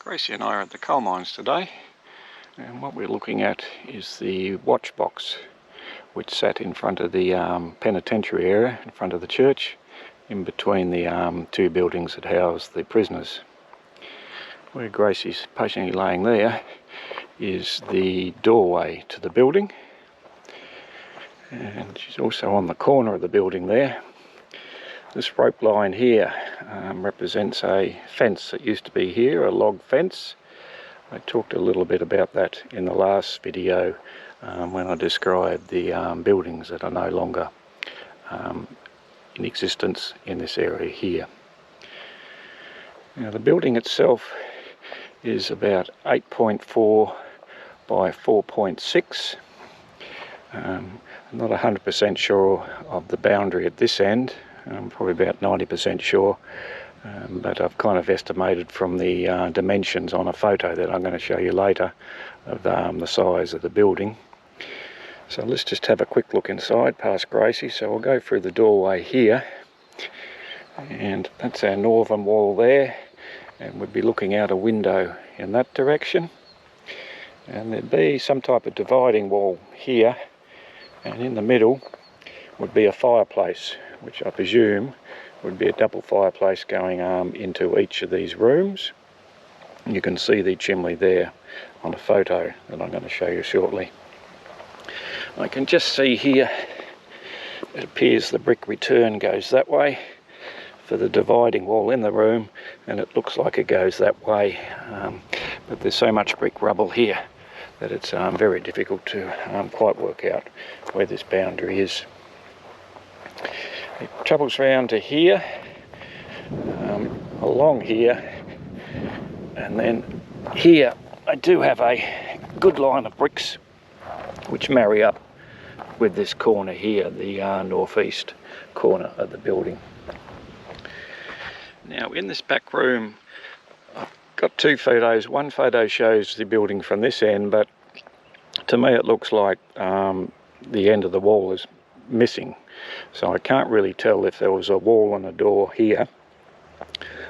Gracie and I are at the coal mines today, and what we're looking at is the watch box which sat in front of the penitentiary area, in front of the church, in between the two buildings that house the prisoners. Where Gracie's patiently laying there is the doorway to the building, and she's also on the corner of the building there. This rope line here represents a fence that used to be here, a log fence. I talked a little bit about that in the last video when I described the buildings that are no longer in existence in this area here. Now the building itself is about 8.4 by 4.6. I'm not 100% sure of the boundary at this end. I'm probably about 90% sure, but I've kind of estimated from the dimensions on a photo that I'm going to show you later of the size of the building. So let's just have a quick look inside past Gracie. So we'll go through the doorway here, and that's our northern wall there, and we'd be looking out a window in that direction, and there'd be some type of dividing wall here, and in the middle would be a fireplace, which I presume would be a double fireplace going into each of these rooms. You can see the chimney there on a photo that I'm going to show you shortly. I can just see here, it appears the brick return goes that way for the dividing wall in the room, and it looks like it goes that way, but there's so much brick rubble here that it's very difficult to quite work out where this boundary is. It travels round to here, along here, and then here I do have a good line of bricks which marry up with this corner here, the northeast corner of the building. Now in this back room I've got two photos. One photo shows the building from this end, but to me it looks like the end of the wall is missing, so I can't really tell if there was a wall and a door here.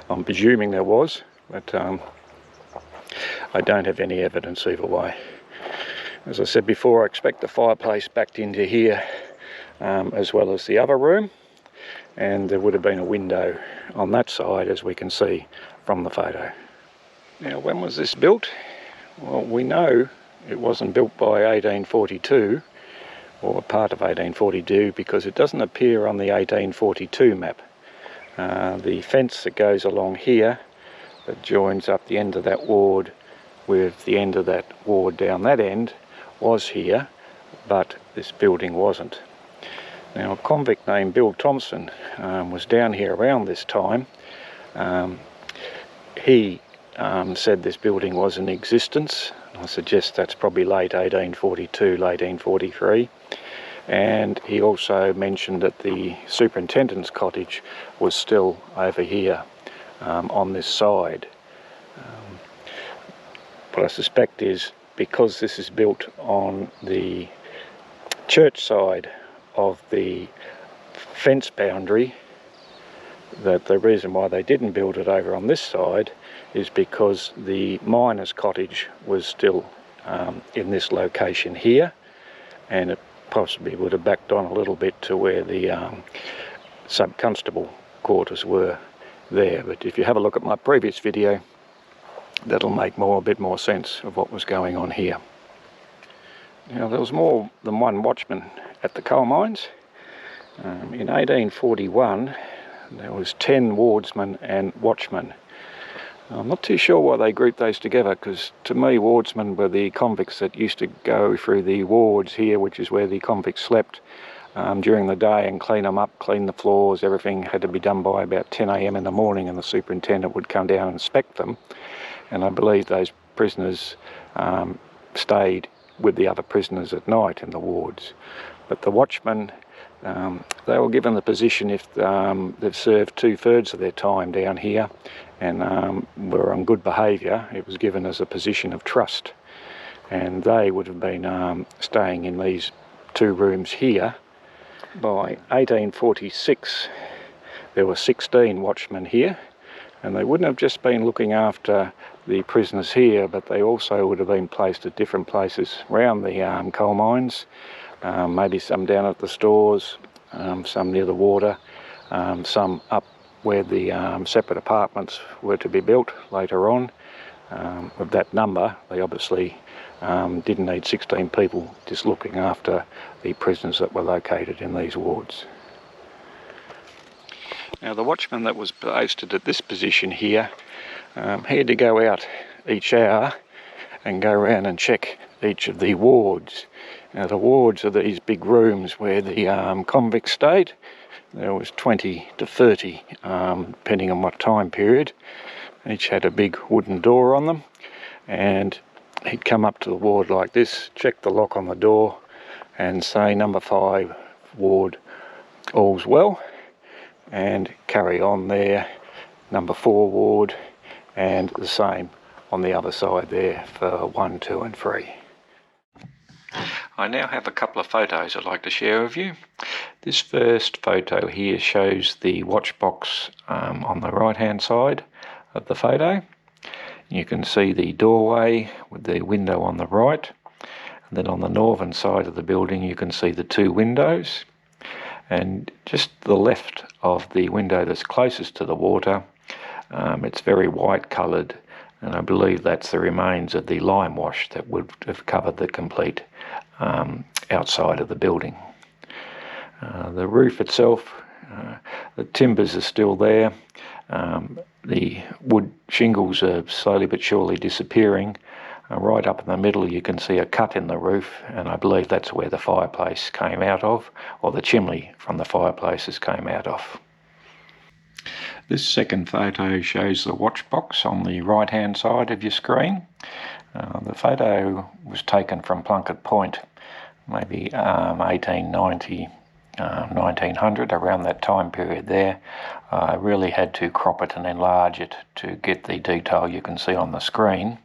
I'm presuming there was, but I don't have any evidence either way. As I said before, I expect the fireplace backed into here as well as the other room, and there would have been a window on that side, as we can see from the photo. Now, when was this built? Well, we know it wasn't built by 1842 or part of 1842 because it doesn't appear on the 1842 map. The fence that goes along here that joins up the end of that ward with the end of that ward down that end was here, but this building wasn't. Now a convict named Bill Thompson was down here around this time. He said this building was in existence. I suggest that's probably late 1842, late 1843. And he also mentioned that the superintendent's cottage was still over here on this side. What I suspect is because this is built on the church side of the fence boundary, that the reason why they didn't build it over on this side is because the miner's cottage was still in this location here, and it possibly would have backed on a little bit to where the sub-constable quarters were there. But if you have a look at my previous video, that'll make a bit more sense of what was going on here. Now there was more than one watchman at the coal mines. In 1841 there was 10 wardsmen and watchmen. I'm not too sure why they grouped those together, because to me wardsmen were the convicts that used to go through the wards here, which is where the convicts slept during the day, and clean them up, clean the floors. Everything had to be done by about 10 AM in the morning, and the superintendent would come down and inspect them. And I believe those prisoners stayed with the other prisoners at night in the wards. But the watchmen, they were given the position if they've served 2/3 of their time down here and were on good behaviour. It was given as a position of trust, and they would have been staying in these two rooms here. By 1846 there were 16 watchmen here, And they wouldn't have just been looking after the prisoners here, but they also would have been placed at different places around the coal mines, maybe some down at the stores, some near the water, some up where the separate apartments were to be built later on. Of that number, they obviously didn't need 16 people just looking after the prisoners that were located in these wards. Now, the watchman that was posted at this position here, he had to go out each hour and go around and check each of the wards. Now, the wards are these big rooms where the convicts stayed. There was 20 to 30, depending on what time period. Each had a big wooden door on them, and he'd come up to the ward like this, check the lock on the door, and say, number 5 ward, all's well, and carry on there, number 4 ward, and the same on the other side there for 1, 2 and 3. I now have a couple of photos I'd like to share with you. This first photo here shows the watch box on the right hand side of the photo. You can see the doorway with the window on the right, and then on the northern side of the building you can see the 2 windows, and just the left of the window that's closest to the water, it's very white coloured, and I believe that's the remains of the lime wash that would have covered the complete outside of the building. The roof itself, the timbers are still there. The wood shingles are slowly but surely disappearing. Right up in the middle you can see a cut in the roof, and I believe that's where the fireplace came out of, or the chimney from the fireplaces came out of. This second photo shows the watch box on the right hand side of your screen. The photo was taken from Plunket Point, maybe 1890, 1900, around that time period there. I really had to crop it and enlarge it to get the detail you can see on the screen.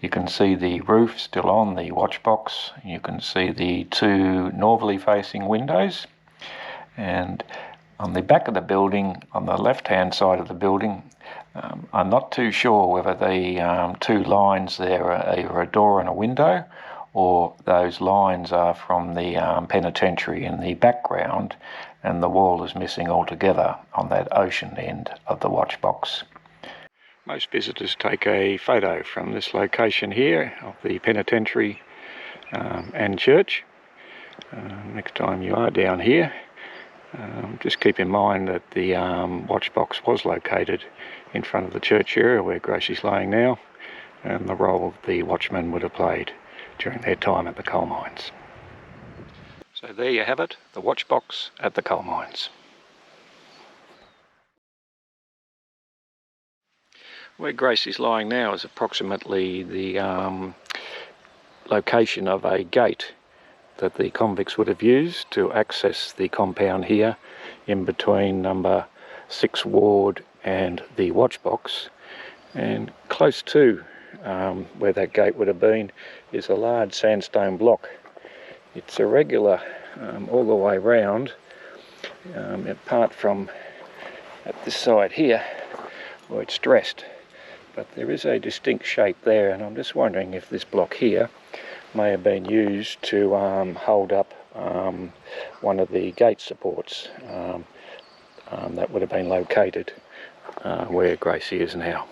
You can see the roof still on the watch box. You can see the 2 northerly facing windows, and on the back of the building, on the left hand side of the building, I'm not too sure whether the 2 lines there are either a door and a window, or those lines are from the penitentiary in the background, and the wall is missing altogether on that ocean end of the watch box. Most visitors take a photo from this location here of the penitentiary and church. Next time you are down here, just keep in mind that the watch box was located in front of the church area where Gracie's laying now, and the role the watchmen would have played during their time at the coal mines. So there you have it, the watch box at the coal mines. Where Gracie's lying now is approximately the location of a gate that the convicts would have used to access the compound here in between number 6 ward and the watch box. And close to where that gate would have been is a large sandstone block. It's irregular all the way round, apart from at this side here where it's dressed, but there is a distinct shape there, and I'm just wondering if this block here may have been used to hold up one of the gate supports that would have been located where Gracie is now.